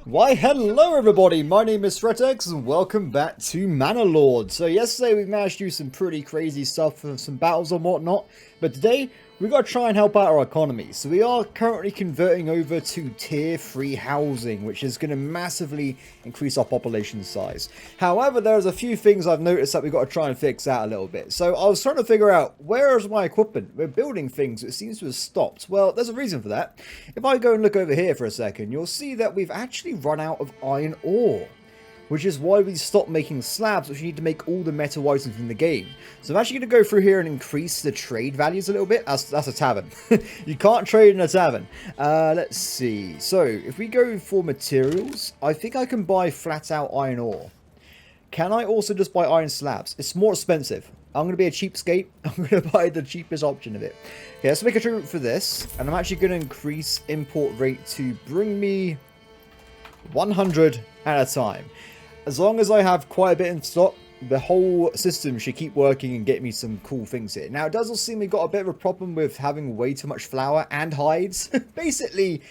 Why, hello everybody, my name is Threatx and welcome back to Manor Lords. So yesterday we managed to do some pretty crazy stuff and some battles and whatnot, but today we got to try and help out our economy. So we are currently converting over to tier 3 housing, which is going to massively increase our population size. However, there's a few things I've noticed that we've got to try and fix out a little bit. So I was trying to figure out, where is my equipment? We're building things, it seems to have stopped. Well, there's a reason for that. If I go and look over here for a second, you'll see that we've actually run out of iron ore, which is why we stopped making slabs, which you need to make all the metal items in the game. So I'm actually going to go through here and increase the trade values a little bit. That's a tavern. You can't trade in a tavern. Let's see. So if we go for materials, I think I can buy flat out iron ore. Can I also just buy iron slabs? It's more expensive. I'm going to be a cheapskate. I'm going to buy the cheapest option of it. Okay, let's make a trade for this. And I'm actually going to increase import rate to bring me 100 at a time. As long as I have quite a bit in stock, the whole system should keep working and get me some cool things here. Now, it does also seem we got a bit of a problem with having way too much flour and hides. Basically,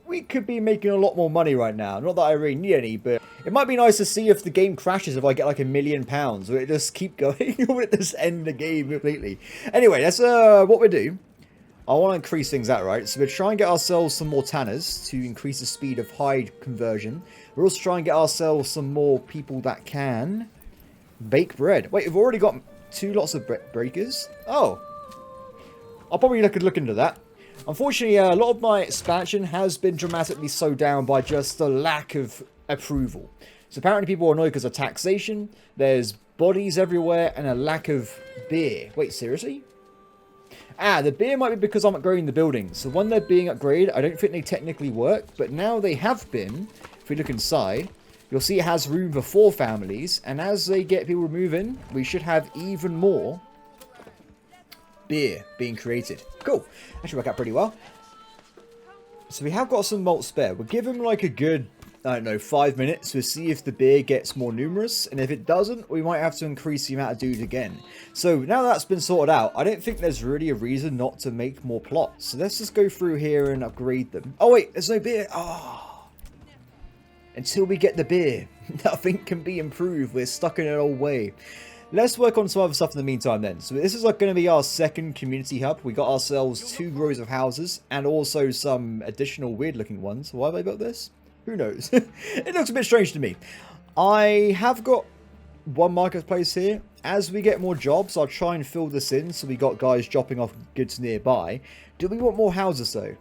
we could be making a lot more money right now. Not that I really need any, but it might be nice to see if the game crashes if I get like £1,000,000. Or it just keep going, or it just end the game completely. Anyway, that's what we do. I want to increase things out, right? So we're trying to get ourselves some more tanners to increase the speed of hide conversion. We're also trying to get ourselves some more people that can bake bread. Wait, we've already got 2 lots of breakers? Oh. I'll probably look into that. Unfortunately, a lot of my expansion has been dramatically slowed down by just the lack of approval. So apparently people are annoyed because of taxation, there's bodies everywhere, and a lack of beer. Wait, seriously? Ah, the beer might be because I'm upgrading the buildings. So when they're being upgraded, I don't think they technically work. But now they have been. If we look inside, you'll see it has room for 4 families. And as they get people moving, we should have even more beer being created. Cool. That should work out pretty well. So we have got some malt spare. We'll give them like a good, I don't know, 5 minutes to see if the beer gets more numerous. And if it doesn't, we might have to increase the amount of dudes again. So now that's been sorted out, I don't think there's really a reason not to make more plots. So let's just go through here and upgrade them. Oh wait, there's no beer. Oh. Until we get the beer, nothing can be improved. We're stuck in an old way. Let's work on some other stuff in the meantime then. So this is like going to be our second community hub. We got ourselves 2 rows of houses and also some additional weird looking ones. Why have I built this? Who knows? It looks a bit strange to me. I have got 1 marketplace here. As we get more jobs, I'll try and fill this in so we got guys dropping off goods nearby. Do we want more houses though?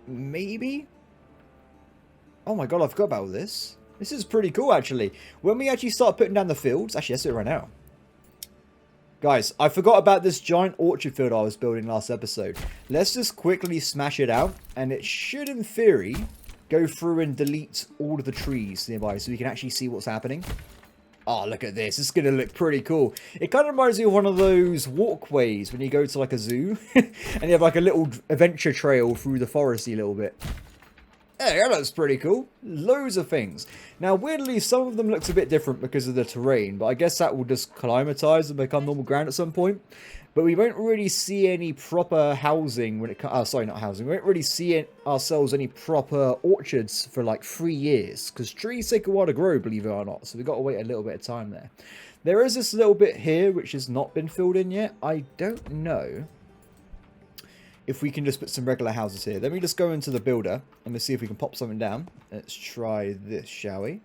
Maybe? Oh my god, I forgot about this. This is pretty cool actually. When we actually start putting down the fields, actually let's do it right now. Guys, I forgot about this giant orchard field I was building last episode. Let's just quickly smash it out and it should in theory go through and delete all of the trees nearby so we can actually see what's happening. Oh, look at this. It's going to look pretty cool. It kind of reminds me of one of those walkways when you go to like a zoo and you have like a little adventure trail through the foresty a little bit. Hey, that looks pretty cool. Loads of things. Now, weirdly, some of them looks a bit different because of the terrain, but I guess that will just climatize and become normal ground at some point. But we won't really see any proper housing when it comes... Oh, sorry, not housing. We won't really see ourselves any proper orchards for like 3 years. Because trees take a while to grow, believe it or not. So we've got to wait a little bit of time there. There is this little bit here which has not been filled in yet. I don't know if we can just put some regular houses here. Let me just go into the builder and let's see if we can pop something down. Let's try this, shall we?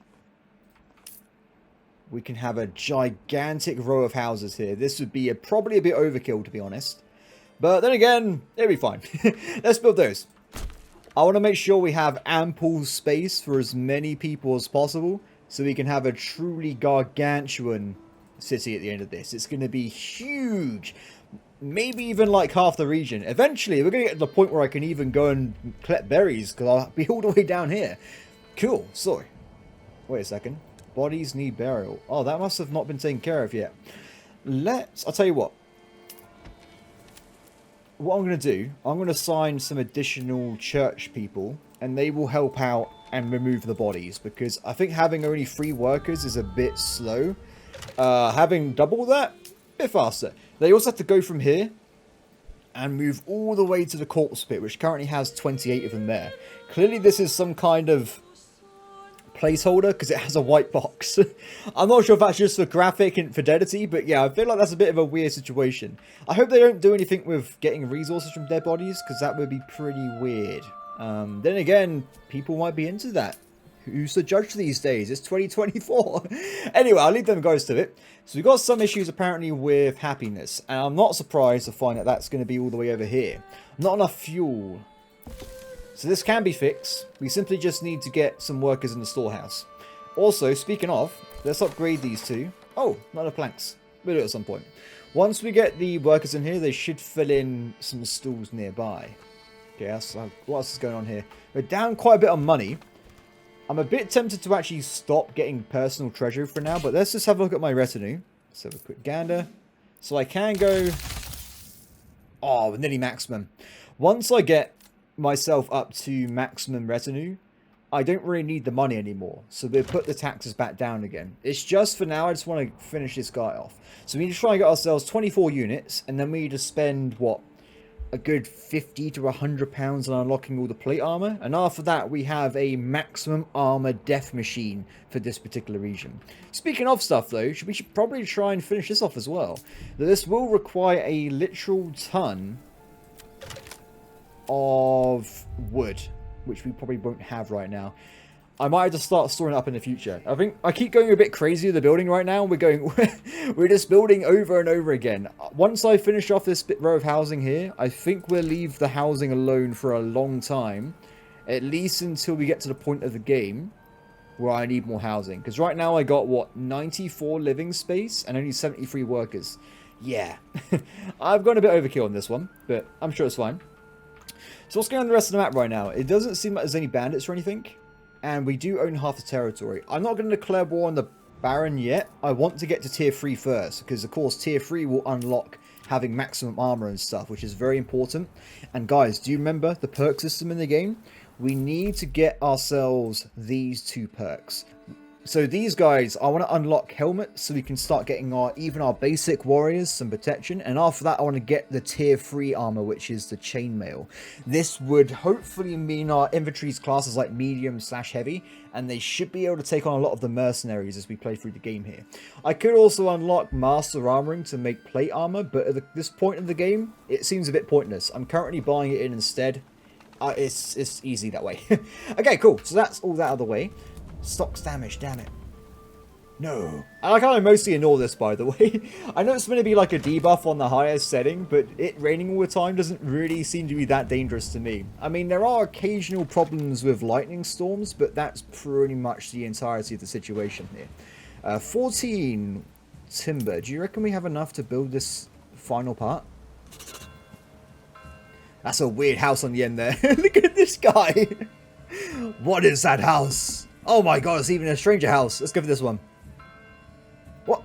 We can have a gigantic row of houses here. This would be probably a bit overkill, to be honest. But then again, it'll be fine. Let's build those. I want to make sure we have ample space for as many people as possible so we can have a truly gargantuan city at the end of this. It's going to be huge. Maybe even like half the region. Eventually, we're going to get to the point where I can even go and collect berries because I'll be all the way down here. Cool. Sorry. Wait a second. Bodies need burial. Oh, that must have not been taken care of yet. I'll tell you what. What I'm going to do, I'm going to assign some additional church people and they will help out and remove the bodies because I think having only 3 workers is a bit slow. Having double that, a bit faster. They also have to go from here and move all the way to the corpse pit, which currently has 28 of them there. Clearly this is some kind of placeholder because it has a white box. I'm not sure if that's just for graphic and fidelity, but yeah, I feel like that's a bit of a weird situation. I hope they don't do anything with getting resources from dead bodies, because that would be pretty weird. Then again, people might be into that. Who's the judge these days? It's 2024. Anyway, I'll leave them guys to it. So we've got some issues apparently with happiness, and I'm not surprised to find that that's going to be all the way over here. Not enough fuel. So this can be fixed. We simply just need to get some workers in the storehouse. Also, speaking of, let's upgrade these two. Oh, not enough planks. We'll do it at some point. Once we get the workers in here, they should fill in some stalls nearby. Okay, what else is going on here? We're down quite a bit on money. I'm a bit tempted to actually stop getting personal treasure for now, but let's just have a look at my retinue. Let's have a quick gander. So I can go... Oh, nearly maximum. Once I get myself up to maximum retinue, I don't really need the money anymore, so we'll put the taxes back down again. It's just for now, I just want to finish this guy off. So we need to try and get ourselves 24 units, and then we need to spend, what, a good 50 to 100 pounds on unlocking all the plate armor, and after that we have a maximum armor death machine for this particular region. Speaking of stuff though, we should probably try and finish this off as well. This will require a literal ton of wood, which we probably won't have right now. I might have to start storing it up in the future. I think I keep going a bit crazy with the building right now. We're just building over and over again. Once I finish off this row of housing here, I think we'll leave the housing alone for a long time, at least until we get to the point of the game where I need more housing. Because right now I got, what, 94 living space and only 73 workers. Yeah, I've gone a bit overkill on this one, but I'm sure it's fine. So what's going on in the rest of the map right now? It doesn't seem like there's any bandits or anything. And we do own half the territory. I'm not going to declare war on the Baron yet. I want to get to tier 3 first. Because of course tier 3 will unlock having maximum armor and stuff, which is very important. And guys, do you remember the perk system in the game? We need to get ourselves these 2 perks. So these guys, I want to unlock helmets so we can start getting even our basic warriors some protection. And after that, I want to get the tier 3 armor, which is the chainmail. This would hopefully mean our inventory's classes like medium/heavy, and they should be able to take on a lot of the mercenaries as we play through the game here. I could also unlock master armoring to make plate armor, but at this point in the game, it seems a bit pointless. I'm currently buying it in instead. It's easy that way. Okay, cool. So that's all that out of the way. Stocks damage, damn it. No. I like how I mostly ignore this, by the way. I know it's meant to be like a debuff on the highest setting, but it raining all the time doesn't really seem to be that dangerous to me. I mean, there are occasional problems with lightning storms, but that's pretty much the entirety of the situation here. 14 timber. Do you reckon we have enough to build this final part? That's a weird house on the end there. Look at this guy. What is that house? Oh my god, it's even a stranger house. Let's go for this one. What?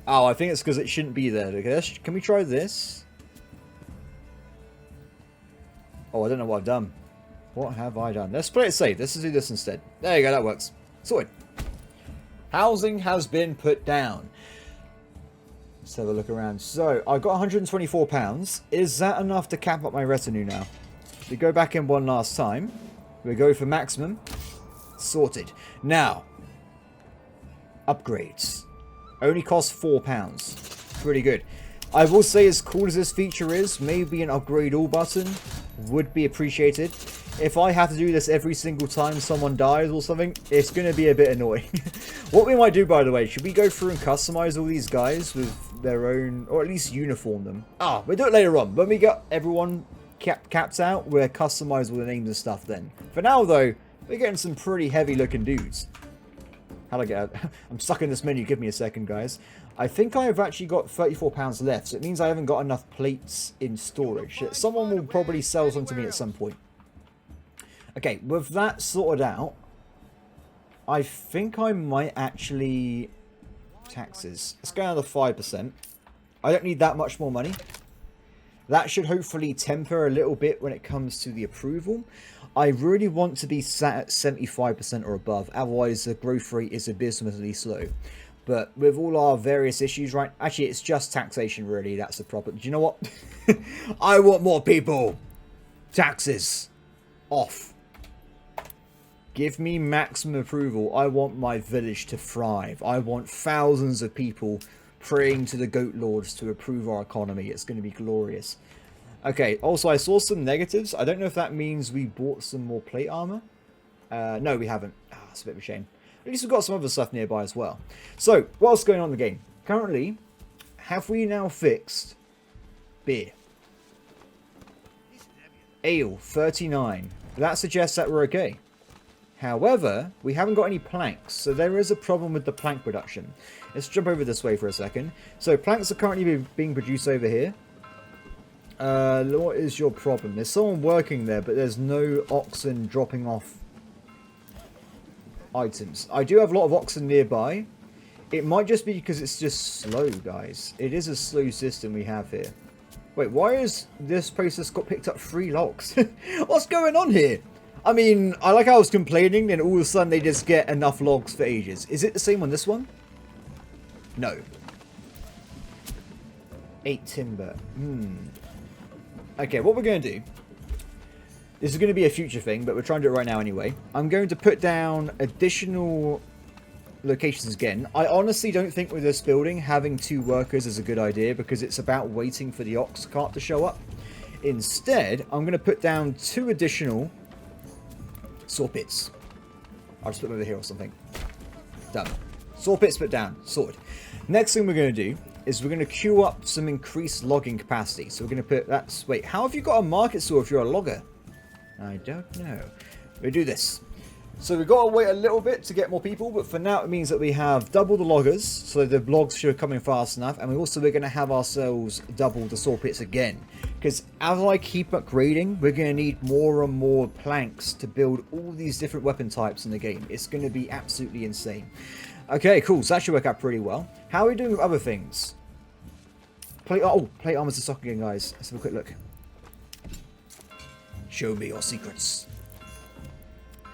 Oh, I think it's because it shouldn't be there. Okay, can we try this? Oh, I don't know what I've done. What have I done? Let's play it safe. Let's do this instead. There you go, that works. Sorted. Housing has been put down. Let's have a look around. So, I've got £124. Is that enough to cap up my retinue now? We go back in one last time. We go for maximum. Sorted. Now, upgrades. Only cost £4. Pretty good. I will say, as cool as this feature is, maybe an upgrade all button would be appreciated. If I have to do this every single time someone dies or something, it's going to be a bit annoying. What we might do, by the way, should we go through and customize all these guys with their own, or at least uniform them? We'll do it later on. When we got everyone capped out, we'll customize all the names and stuff then. For now, though, we're getting some pretty heavy looking dudes. How do I get out? I'm stuck in this menu. Give me a second, guys. I think I've actually got £34 left, so it means I haven't got enough plates in storage. Someone will probably sell some to me at some point. Okay, with that sorted out, I think I might actually... Taxes. Let's go down to 5%. I don't need that much more money. That should hopefully temper a little bit when it comes to the approval. I really want to be sat at 75% or above, otherwise the growth rate is abysmally slow. But with all our various issues, right? Actually, it's just taxation, really. That's the problem. Do you know what? I want more people. Taxes. Off. Give me maximum approval. I want my village to thrive. I want thousands of people praying to the Goat Lords to approve our economy. It's going to be glorious. Okay, also I saw some negatives. I don't know if that means we bought some more plate armor. No, we haven't. It's a bit of a shame. At least we've got some other stuff nearby as well. So, what's going on in the game? Currently, have we now fixed beer? Ale, 39. That suggests that we're okay. However, we haven't got any planks, so there is a problem with the plank production. Let's jump over this way for a second. So, planks are currently being produced over here. What is your problem? There's someone working there, but there's no oxen dropping off items. I do have a lot of oxen nearby. It might just be because it's just slow, guys. It is a slow system we have here. Wait, why is this place just got picked up 3 logs? What's going on here? I mean, I like how I was complaining, then all of a sudden they just get enough logs for ages. Is it the same on this one? No. 8 timber. Okay, what we're going to do... This is going to be a future thing, but we're trying to do it right now anyway. I'm going to put down additional locations again. I honestly don't think with this building, having 2 workers is a good idea, because it's about waiting for the ox cart to show up. Instead, I'm going to put down 2 additional saw pits. I'll just put them over here or something. Done. Saw pits put down. Sorted. Next thing we're going to do is we're going to queue up some increased logging capacity. So we're going to put that... Wait, how have you got a market saw if you're a logger? I don't know. We'll do this. So we've got to wait a little bit to get more people, but for now it means that we have double the loggers, so the logs should come in fast enough, and we're going to have ourselves double the saw pits again. Because as I keep upgrading, we're going to need more and more planks to build all these different weapon types in the game. It's going to be absolutely insane. Okay, cool. So that should work out pretty well. How are we doing with other things? Plate armor's in stock again, guys. Let's have a quick look. Show me your secrets.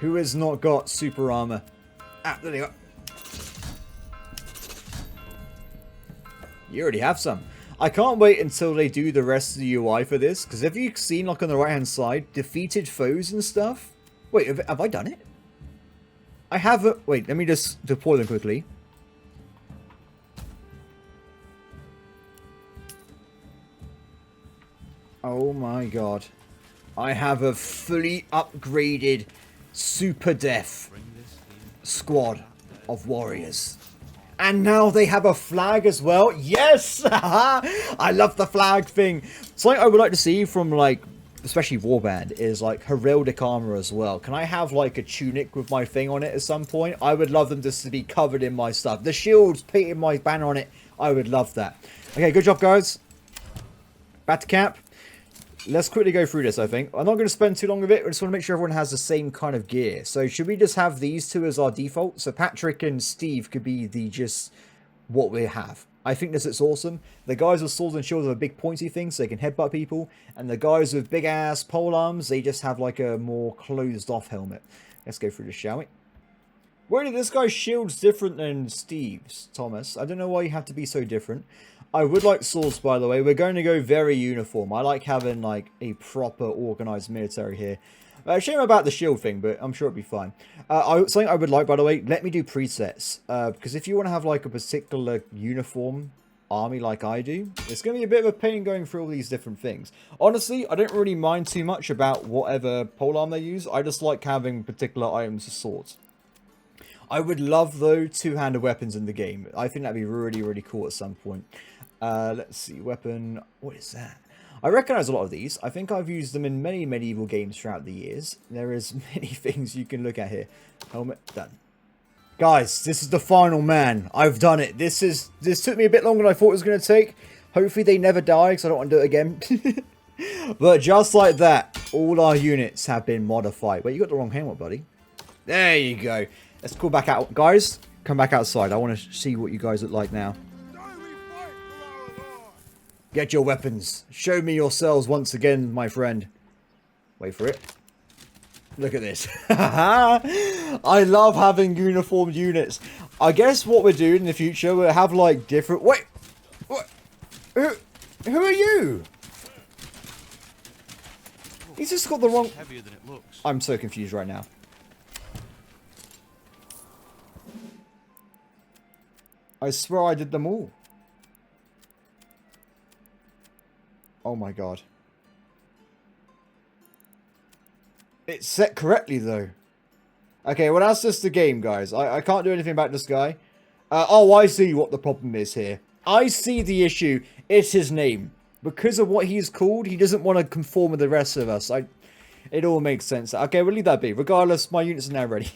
Who has not got super armor? Ah, there you go. You already have some. I can't wait until they do the rest of the UI for this, because have you seen, like, on the right-hand side, defeated foes and stuff? Wait, have I done it? I haven't. Wait, let me just deploy them quickly. Oh my god. I have a fully upgraded super death squad of warriors. And now they have a flag as well. Yes! I love the flag thing. Something I would like to see from, like, especially Warband, is, like, heraldic armor as well. Can I have, like, a tunic with my thing on it at some point? I would love them just to be covered in my stuff. The shields, painting my banner on it. I would love that. Okay, good job, guys. Back to camp. Let's quickly go through this, I think. I'm not going to spend too long with it. I just want to make sure everyone has the same kind of gear. So should we just have these 2 as our default? So Patrick and Steve could be the just what we have. I think this is awesome. The guys with swords and shields have a big pointy thing so they can headbutt people. And the guys with big ass pole arms, they just have like a more closed off helmet. Let's go through this, shall we? Why did this guy's shield's different than Steve's, Thomas? I don't know why you have to be so different. I would like swords, by the way. We're going to go very uniform. I like having, like, a proper organized military here. Shame about the shield thing, but I'm sure it'll be fine. Something I would like, by the way, let me do presets. Because if you want to have, like, a particular uniform army like I do, it's going to be a bit of a pain going through all these different things. Honestly, I don't really mind too much about whatever polearm they use. I just like having particular items as swords. I would love, though, 2-handed weapons in the game. I think that'd be really, really cool at some point. Let's see, weapon, what is that? I recognize a lot of these. I think I've used them in many medieval games throughout the years. There is many things you can look at here. Helmet, done. Guys, this is the final man. I've done it. This took me a bit longer than I thought it was going to take. Hopefully they never die, because I don't want to do it again. But just like that, all our units have been modified. Wait, you got the wrong helmet, buddy. There you go. Let's call back out. Guys, come back outside. I want to see what you guys look like now. Get your weapons. Show me yourselves once again, my friend. Wait for it. Look at this. I love having uniformed units. I guess what we're doing in the future, we'll have like different... Wait! What? Who are you? He's just got the wrong... Heavier than it looks. I'm so confused right now. I swear I did them all. Oh my god. It's set correctly though. Okay, well that's just the game, guys. I can't do anything about this guy. Oh, I see what the problem is here. I see the issue. It's his name. Because of what he's called, he doesn't want to conform with the rest of us. It all makes sense. Okay, we'll leave that be. Regardless, my units are now ready.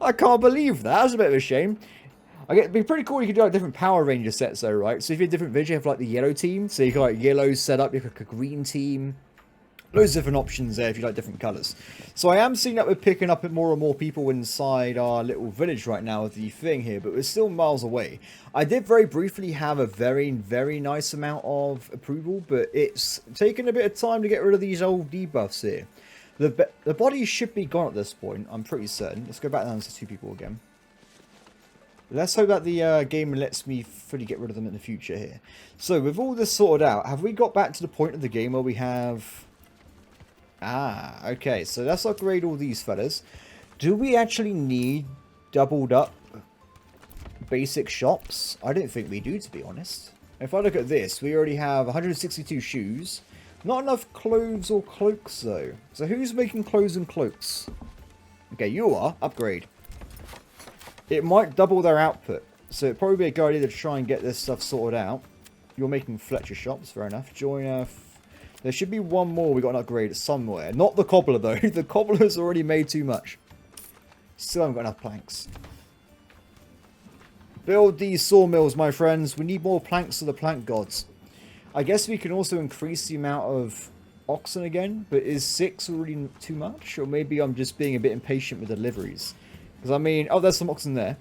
I can't believe that. That's a bit of a shame. It'd be pretty cool if you could do like different Power Ranger sets though, right? So if you have different vision, you have like the yellow team. So you got like yellow set up, you have like a green team. Loads of different options there if you like different colours. So I am seeing that we're picking up more and more people inside our little village right now with the thing here, but we're still miles away. I did very briefly have a very, very nice amount of approval, but it's taken a bit of time to get rid of these old debuffs here. The bodies should be gone at this point, I'm pretty certain. Let's go back down to 2 people again. Let's hope that the game lets me fully get rid of them in the future here. So with all this sorted out, have we got back to the point of the game where we have... Ah, okay, so let's upgrade all these fellas. Do we actually need doubled up basic shops? I don't think we do, to be honest. If I look at this, we already have 162 shoes. Not enough clothes or cloaks, though. So who's making clothes and cloaks? Okay, you are. Upgrade. It might double their output. So it'd probably be a good idea to try and get this stuff sorted out. You're making Fletcher shops, fair enough. Joiner... There should be one more we got an upgrade somewhere. Not the cobbler, though. The cobbler's already made too much. Still haven't got enough planks. Build these sawmills, my friends. We need more planks for the plank gods. I guess we can also increase the amount of oxen again. But is 6 already too much? Or maybe I'm just being a bit impatient with deliveries. Because I mean... Oh, there's some oxen there.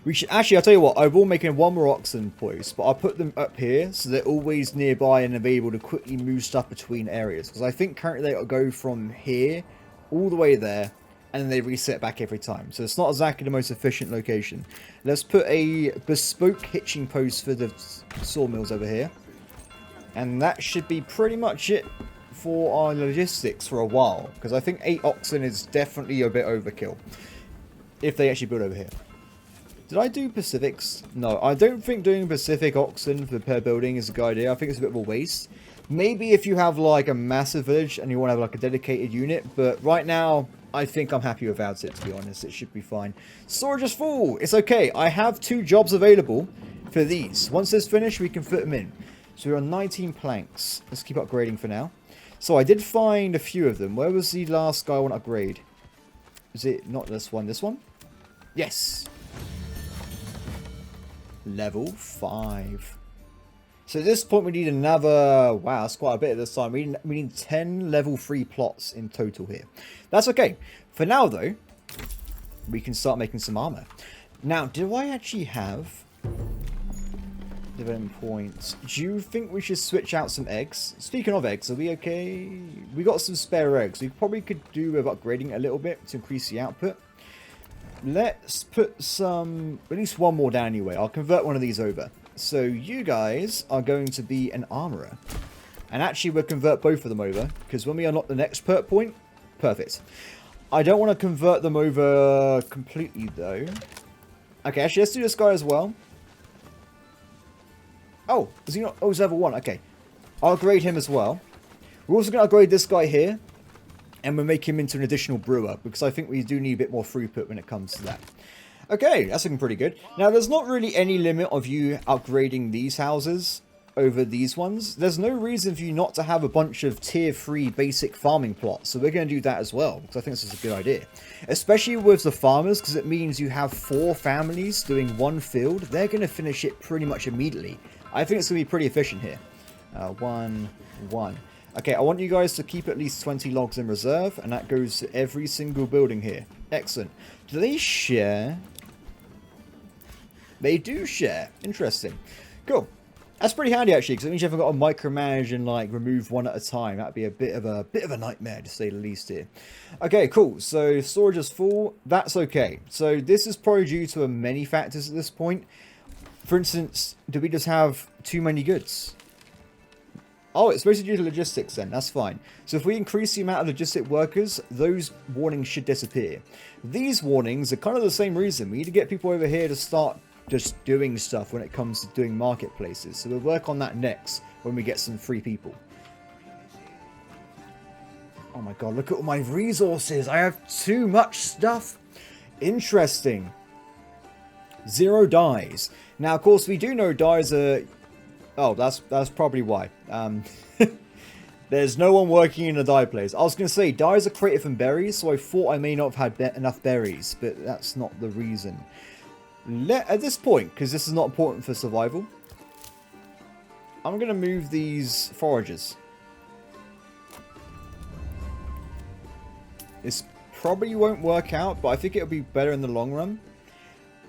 We should actually, I'll tell you what, I will make one more oxen post, but I'll put them up here so they're always nearby and available to quickly move stuff between areas. Because I think currently they go from here all the way there, and then they reset back every time. So it's not exactly the most efficient location. Let's put a bespoke hitching post for the sawmills over here. And that should be pretty much it for our logistics for a while. Because I think 8 oxen is definitely a bit overkill. If they actually build over here. Did I do Pacifics? No, I don't think doing Pacific oxen for per building is a good idea. I think it's a bit of a waste. Maybe if you have like a massive village and you want to have like a dedicated unit. But right now, I think I'm happy without it, to be honest. It should be fine. Storage is full. It's okay. I have 2 jobs available for these. Once this finished, we can fit them in. So we're on 19 planks. Let's keep upgrading for now. So I did find a few of them. Where was the last guy I want to upgrade? Is it not this one? This one? Yes. Level 5. So at this point we need another... Wow, that's quite a bit at this time. We need 10 level 3 plots in total here. That's okay. For now, though, we can start making some armor. Now, do I actually have development points? Do you think we should switch out some eggs? Speaking of eggs, are we okay? We got some spare eggs. We probably could do with upgrading a little bit to increase the output. Let's put some, at least one more down anyway. I'll convert one of these over. So you guys are going to be an armorer. And actually we'll convert both of them over. Because when we unlock the next perk point, perfect. I don't want to convert them over completely though. Okay, actually let's do this guy as well. Oh, is he not? Oh, he's level 1. Okay. I'll upgrade him as well. We're also going to upgrade this guy here. And we'll make him into an additional brewer, because I think we do need a bit more throughput when it comes to that. Okay, that's looking pretty good. Now, there's not really any limit of you upgrading these houses over these ones. There's no reason for you not to have a bunch of tier 3 basic farming plots. So we're going to do that as well, because I think this is a good idea. Especially with the farmers, because it means you have 4 families doing 1 field. They're going to finish it pretty much immediately. I think it's going to be pretty efficient here. 1, 1. Okay, I want you guys to keep at least 20 logs in reserve, and that goes to every single building here. Excellent. Do they share? They do share. Interesting. Cool. That's pretty handy actually, because it means you haven't got to micromanage and like remove one at a time. That'd be a bit of a nightmare to say the least here. Okay, cool. So storage is full. That's okay. So this is probably due to many factors at this point. For instance, do we just have too many goods? Oh, it's supposed to do the logistics then. That's fine. So if we increase the amount of logistic workers, those warnings should disappear. These warnings are kind of the same reason. We need to get people over here to start just doing stuff when it comes to doing marketplaces. So we'll work on that next when we get some free people. Oh my god, look at all my resources. I have too much stuff. Interesting. 0 dyes. Now, of course, we do know dyes are... Oh, that's probably why. There's no one working in a dye place. I was going to say, dyes are created from berries, so I thought I may not have had enough berries, but that's not the reason. At this point, because this is not important for survival, I'm going to move these foragers. This probably won't work out, but I think it'll be better in the long run.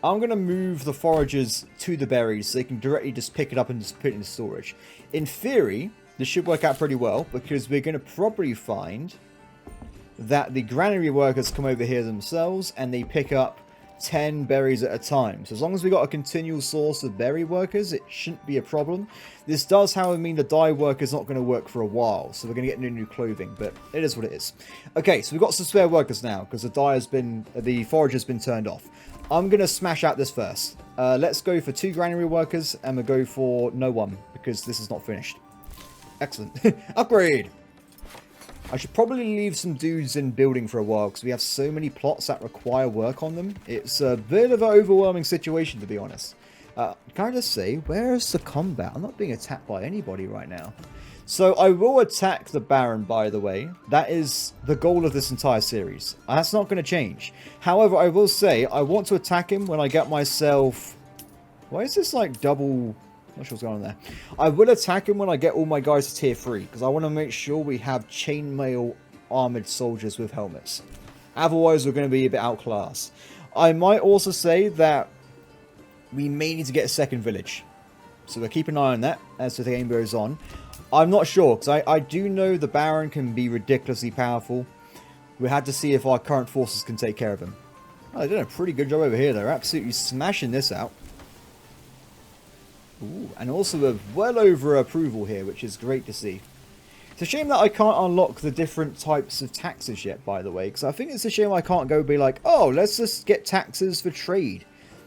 I'm going to move the foragers to the berries so they can directly just pick it up and just put it in storage. In theory, this should work out pretty well because we're going to probably find that the granary workers come over here themselves and they pick up 10 berries at a time. So as long as we got a continual source of berry workers, it shouldn't be a problem. This does, however, mean the dye work is not going to work for a while, so we're going to get new clothing, but it is what it is. Okay, so we've got some spare workers now because the forage has been turned off. I'm going to smash out this first. Let's go for 2 granary workers and we'll go for no one because this is not finished. Excellent. Upgrade! I should probably leave some dudes in building for a while because we have so many plots that require work on them. It's a bit of an overwhelming situation, to be honest. Can I just say, where is the combat? I'm not being attacked by anybody right now. So I will attack the Baron, by the way. That is the goal of this entire series. That's not going to change. However, I will say, I want to attack him when I get myself... Why is this like double... Not sure what's going on there. I will attack him when I get all my guys to tier 3, because I want to make sure we have chainmail armored soldiers with helmets. Otherwise, we're going to be a bit outclassed. I might also say that we may need to get a second village. So we'll keep an eye on that as the game goes on. I'm not sure, because I do know the Baron can be ridiculously powerful. We had to see if our current forces can take care of him. Oh, they're doing a pretty good job over here. They're absolutely smashing this out. Ooh, and also we're well over approval here, which is great to see. It's a shame that I can't unlock the different types of taxes yet, by the way, because I think it's a shame I can't go be like, oh, let's just get taxes for trade.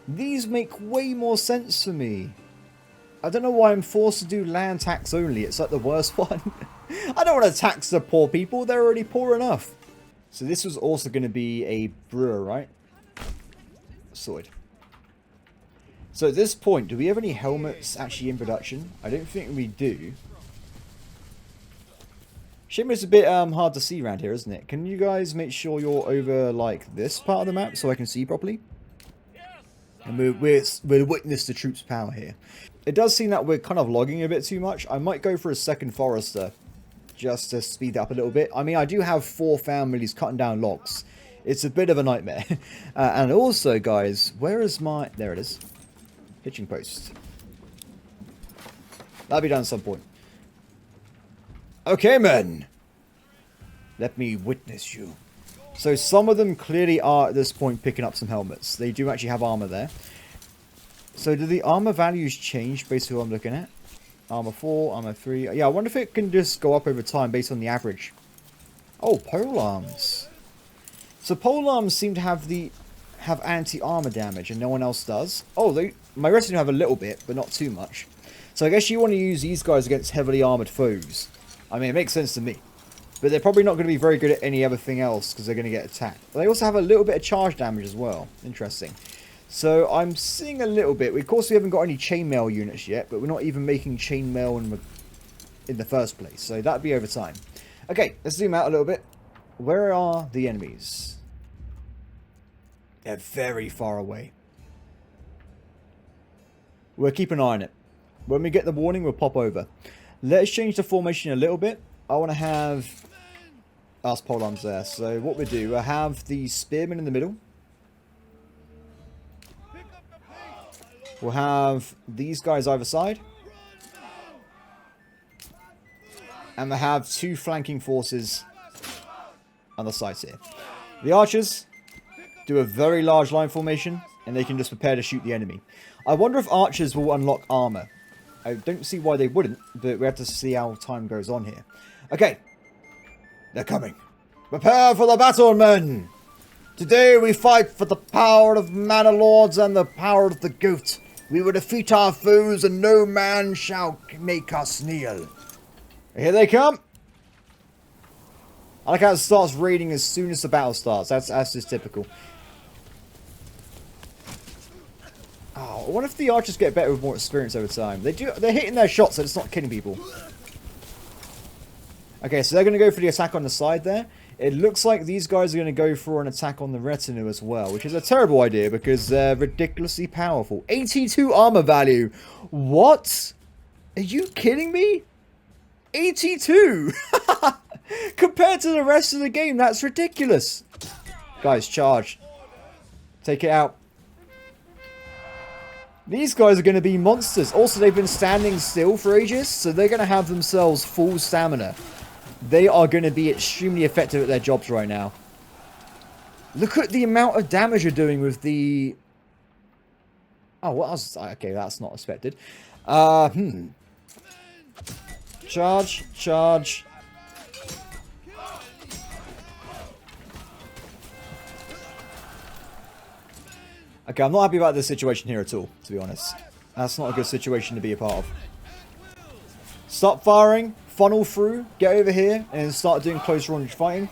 These make way more sense for me. I don't know why I'm forced to do land tax only. It's like the worst one. I don't want to tax the poor people. They're already poor enough. So this was also going to be a brewer, right? Sorted. So at this point, do we have any helmets actually in production? I don't think we do. Shame it's a bit hard to see around here, isn't it? Can you guys make sure you're over like this part of the map so I can see properly? And we're witness the troops' power here. It does seem that we're kind of logging a bit too much. I might go for a second forester just to speed up a little bit. I mean, I do have 4 families cutting down logs. It's a bit of a nightmare. And also, guys, where is my... There it is. Hitching post. That'll be done at some point. Okay, men. Let me witness you. So some of them clearly are at this point picking up some helmets. They do actually have armor there. So do the armor values change based on what I'm looking at? Armor 4, armor 3. Yeah, I wonder if it can just go up over time based on the average. Oh, pole arms. So pole arms seem to have anti-armor damage and no one else does. Oh, my rest of them have a little bit, but not too much. So I guess you want to use these guys against heavily armored foes. I mean, it makes sense to me. But they're probably not going to be very good at any other thing else because they're going to get attacked. But they also have a little bit of charge damage as well. Interesting. So I'm seeing a little bit. Of course, we haven't got any chainmail units yet, but we're not even making chainmail in the first place. So that'd be over time. Okay, let's zoom out a little bit. Where are the enemies? They're very far away. We'll keep an eye on it. When we get the warning, we'll pop over. Let's change the formation a little bit. I want to have us pole arms there. So what we do, I have the spearmen in the middle. We'll have these guys either side. And we'll have 2 flanking forces on the sides here. The archers do a very large line formation, and they can just prepare to shoot the enemy. I wonder if archers will unlock armor. I don't see why they wouldn't, but we have to see how time goes on here. Okay. They're coming. Prepare for the battle, men! Today we fight for the power of Manor Lords and the power of the goat. We will defeat our foes and no man shall make us kneel. Here they come. I like how it starts raiding as soon as the battle starts. That's just typical. Oh, what if the archers get better with more experience over time? They're hitting their shots, so it's not killing people. Okay, so they're going to go for the attack on the side there. It looks like these guys are going to go for an attack on the retinue as well, which is a terrible idea because they're ridiculously powerful. 82 armor value. What? Are you kidding me? 82! Compared to the rest of the game, that's ridiculous. Guys, charge. Take it out. These guys are going to be monsters. Also, they've been standing still for ages, so they're going to have themselves full stamina. They are going to be extremely effective at their jobs right now. Look at the amount of damage you're doing with the... Oh, what else? Okay, that's not expected. Charge, charge. Okay, I'm not happy about this situation here at all, to be honest. That's not a good situation to be a part of. Stop firing, funnel through, get over here, and start doing close range fighting.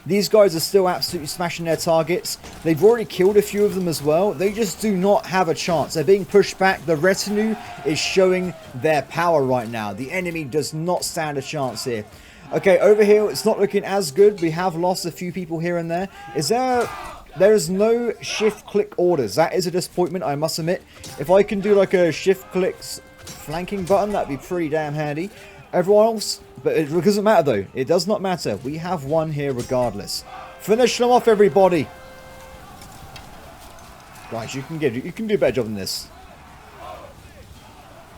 These guys are still absolutely smashing their targets. They've already killed a few of them as well. They just do not have a chance. They're being pushed back. The retinue is showing their power right now. The enemy does not stand a chance here. Okay, over here, it's not looking as good. We have lost a few people here and there. There is no shift-click orders. That is a disappointment, I must admit. If I can do like a shift-click flanking button, that'd be pretty damn handy. Everyone else, but it doesn't matter though. It does not matter. We have won here regardless. Finish them off, everybody. Guys, you can do a better job than this.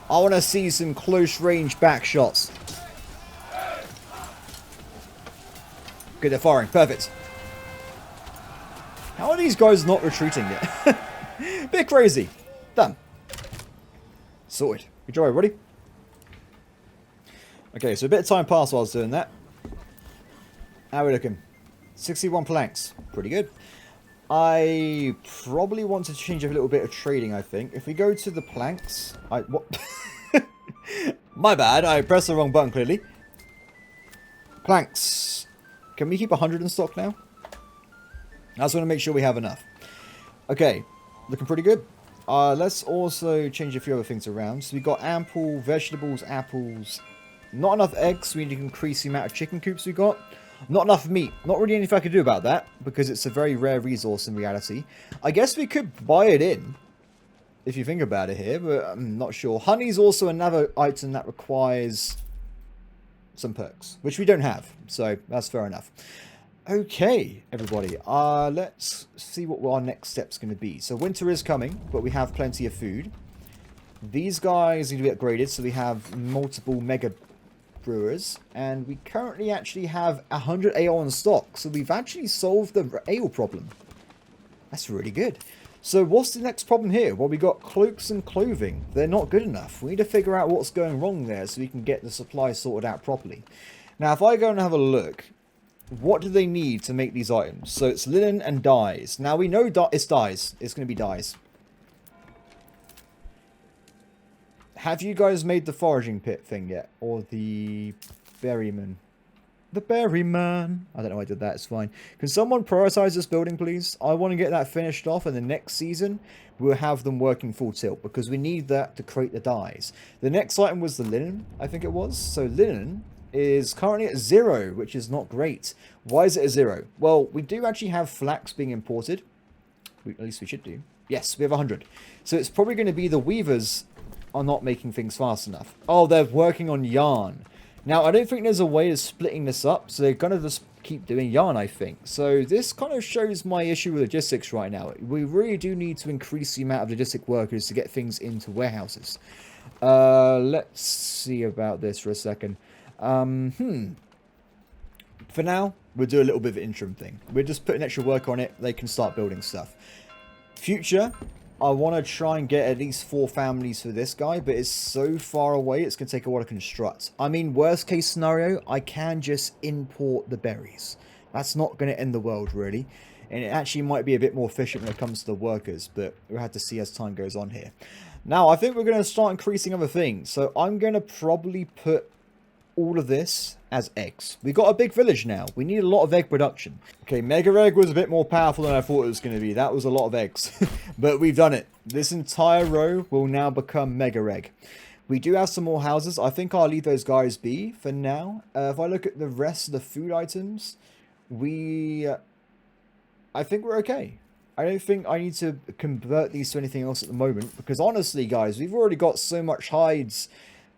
I want to see some close-range back shots. Okay, they're firing. Perfect. How are these guys not retreating yet? Bit crazy. Done. Sorted. Good job, everybody. Okay, so a bit of time passed while I was doing that. How are we looking? 61 planks. Pretty good. I probably want to change a little bit of trading, I think. If we go to the planks... What? My bad, I pressed the wrong button, clearly. Planks. Can we keep 100 in stock now? I just want to make sure we have enough. Okay, looking pretty good. Let's also change a few other things around. So we got ample vegetables, apples. Not enough eggs. We need to increase the amount of chicken coops we got. Not enough meat. Not really anything I can do about that because it's a very rare resource in reality. I guess we could buy it in if you think about it here, but I'm not sure. Honey is also another item that requires some perks, which we don't have. So that's fair enough. Okay, everybody, let's see what our next step's going to be. So winter is coming, but we have plenty of food. These guys need to be upgraded, so we have multiple mega brewers, and we currently actually have 100 ale in stock, so we've actually solved the ale problem. That's really good. So what's the next problem here? Well, we got cloaks and clothing. They're not good enough. We need to figure out what's going wrong there so we can get the supply sorted out properly. Now, if I go and have a look... What do they need to make these items? So it's linen and dyes. Now we know it's dyes. It's going to be dyes. Have you guys made the foraging pit thing yet? Or the berryman? The berryman. I don't know why I did that. It's fine. Can someone prioritize this building, please? I want to get that finished off. And the next season, we'll have them working full tilt. Because we need that to create the dyes. The next item was the linen, I think it was. So linen... is currently at 0, which is not great. Why is it at 0? Well, we do actually have flax being imported. At least we should do. Yes, we have 100. So it's probably going to be the weavers are not making things fast enough. Oh, they're working on yarn. Now, I don't think there's a way of splitting this up, so they're going to just keep doing yarn, I think. So this kind of shows my issue with logistics right now. We really do need to increase the amount of logistic workers to get things into warehouses. Let's see about this for a second. For now, we'll do a little bit of an interim thing. We're just putting extra work on it. They can start building stuff. Future, I want to try and get at least 4 families for this guy, but it's so far away, it's going to take a while to construct. I mean, worst case scenario, I can just import the berries. That's not going to end the world, really. And it actually might be a bit more efficient when it comes to the workers, but we'll have to see as time goes on here. Now, I think we're going to start increasing other things. So I'm going to probably put all of this as eggs. We got a big village now. We need a lot of egg production. Okay, Mega Egg was a bit more powerful than I thought it was going to be. That was a lot of eggs. But we've done it. This entire row will now become Mega Egg. We do have some more houses. I think I'll leave those guys be for now. If I look at the rest of the food items, I think we're okay. I don't think I need to convert these to anything else at the moment. Because honestly, guys, we've already got so much hides.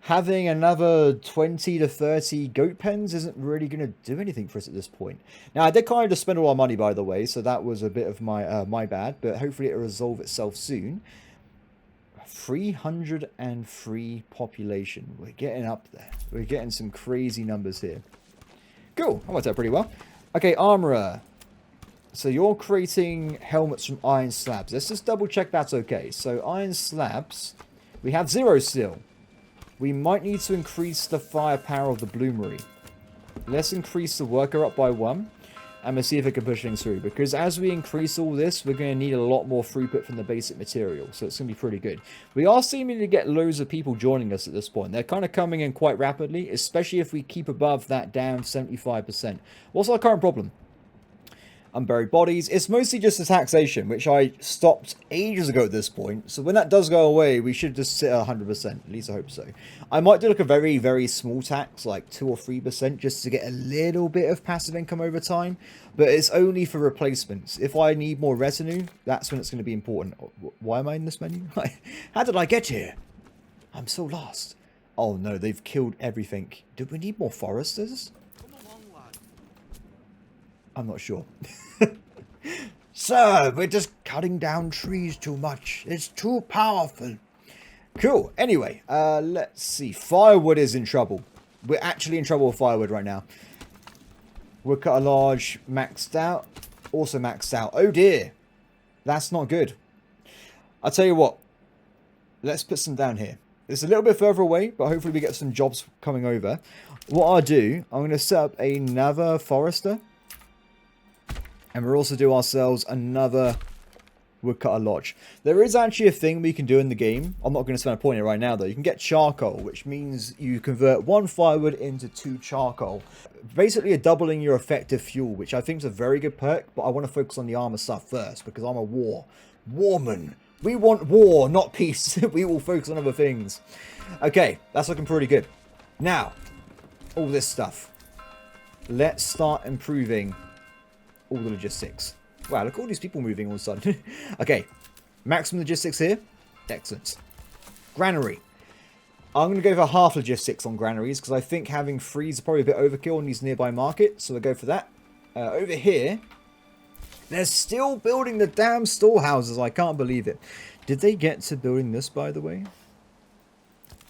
Having another 20 to 30 goat pens isn't really going to do anything for us at this point. Now, I did kind of just spend all our money, by the way, so that was a bit of my bad, but hopefully it'll resolve itself soon. 303 population. We're getting up there. We're getting some crazy numbers here. Cool. I worked out pretty well. Okay, armorer. So you're creating helmets from iron slabs. Let's just double check that's okay. So iron slabs, we have 0 still. We might need to increase the firepower of the bloomery. Let's increase the worker up by 1. And we'll see if it can push things through. Because as we increase all this, we're going to need a lot more throughput from the basic material. So it's going to be pretty good. We are seeming to get loads of people joining us at this point. They're kind of coming in quite rapidly. Especially if we keep above that down 75%. What's our current problem? Unburied bodies. It's mostly just the taxation, which I stopped ages ago at this point. So when that does go away, we should just sit at 100%. At least I hope so. I might do like a very, very small tax, like 2 or 3%, just to get a little bit of passive income over time. But it's only for replacements. If I need more retinue, that's when it's going to be important. Why am I in this menu? How did I get here? I'm so lost. Oh no, they've killed everything. Do we need more foresters? I'm not sure. Sir, we're just cutting down trees too much. It's too powerful. Cool. Anyway, let's see. Firewood is in trouble. We're actually in trouble with firewood right now. Woodcutter large, maxed out. Also maxed out. Oh dear. That's not good. I'll tell you what. Let's put some down here. It's a little bit further away, but hopefully we get some jobs coming over. What I'll do, I'm going to set up another forester. And we'll also do ourselves another woodcutter lodge. There is actually a thing we can do in the game. I'm not going to spend a point here right now, though. You can get charcoal, which means you convert 1 firewood into 2 charcoal. Basically, doubling your effective fuel, which I think is a very good perk. But I want to focus on the armor stuff first, because I'm a warman. We want war, not peace. We will focus on other things. Okay, that's looking pretty good. Now, all this stuff. Let's start improving all the logistics. Wow, look at all these people moving all of a sudden. Okay, maximum logistics here. Excellent. Granary. I'm going to go for half logistics on granaries because I think having 3 is probably a bit overkill on these nearby markets. So we'll go for that. Over here, they're still building the damn storehouses. I can't believe it. Did they get to building this, by the way?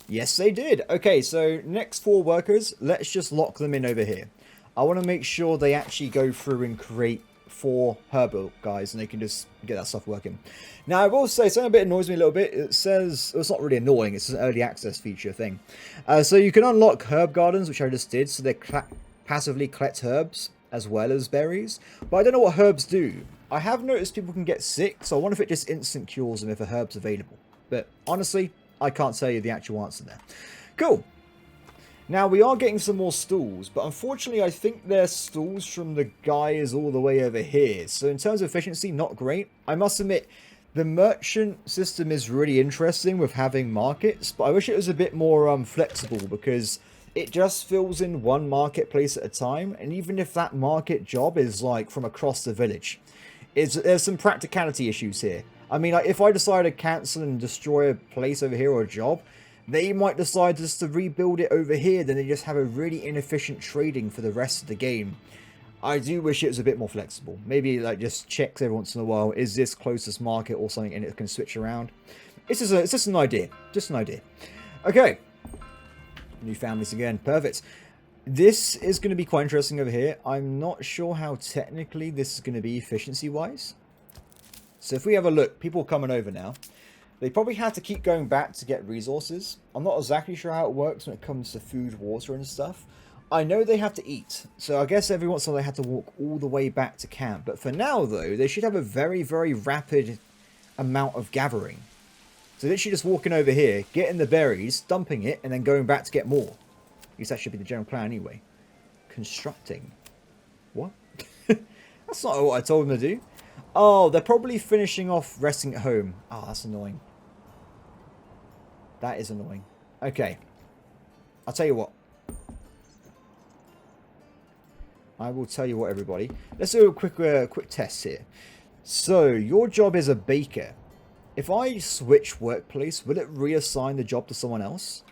Yes, they did. Okay, so next 4 workers, let's just lock them in over here. I want to make sure they actually go through and create 4 herbal guys and they can just get that stuff working. Now, I will say, something a bit annoys me a little bit. It says, well, it's not really annoying, it's an early access feature thing. So you can unlock herb gardens, which I just did, so they passively collect herbs as well as berries. But I don't know what herbs do. I have noticed people can get sick, so I wonder if it just instant cures them if a herb's available. But honestly, I can't tell you the actual answer there. Cool. Now, we are getting some more stalls, but unfortunately, I think they're stalls from the guys all the way over here. So in terms of efficiency, not great. I must admit, the merchant system is really interesting with having markets, but I wish it was a bit more flexible because it just fills in 1 marketplace at a time. And even if that market job is like from across the village, there's some practicality issues here. I mean, like, if I decide to cancel and destroy a place over here or a job, they might decide just to rebuild it over here, then they just have a really inefficient trading for the rest of the game. I do wish it was a bit more flexible. Maybe like just checks every once in a while, is this closest market or something, and it can switch around. It's just an idea. Just an idea. Okay. New families again. Perfect. This is going to be quite interesting over here. I'm not sure how technically this is going to be efficiency-wise. So if we have a look, people are coming over now. They probably have to keep going back to get resources. I'm not exactly sure how it works when it comes to food, water and stuff. I know they have to eat, so I guess every once in a while they have to walk all the way back to camp. But for now, though, they should have a very, very rapid amount of gathering. So literally just walking over here, getting the berries, dumping it, and then going back to get more. At least that should be the general plan anyway. Constructing. What? That's not what I told them to do. Oh, they're probably finishing off resting at home. Oh, that's annoying. That is annoying. Okay. I'll tell you what. I will tell you what, everybody. Let's do a quick test here. So, your job is a baker. If I switch workplace, will it reassign the job to someone else?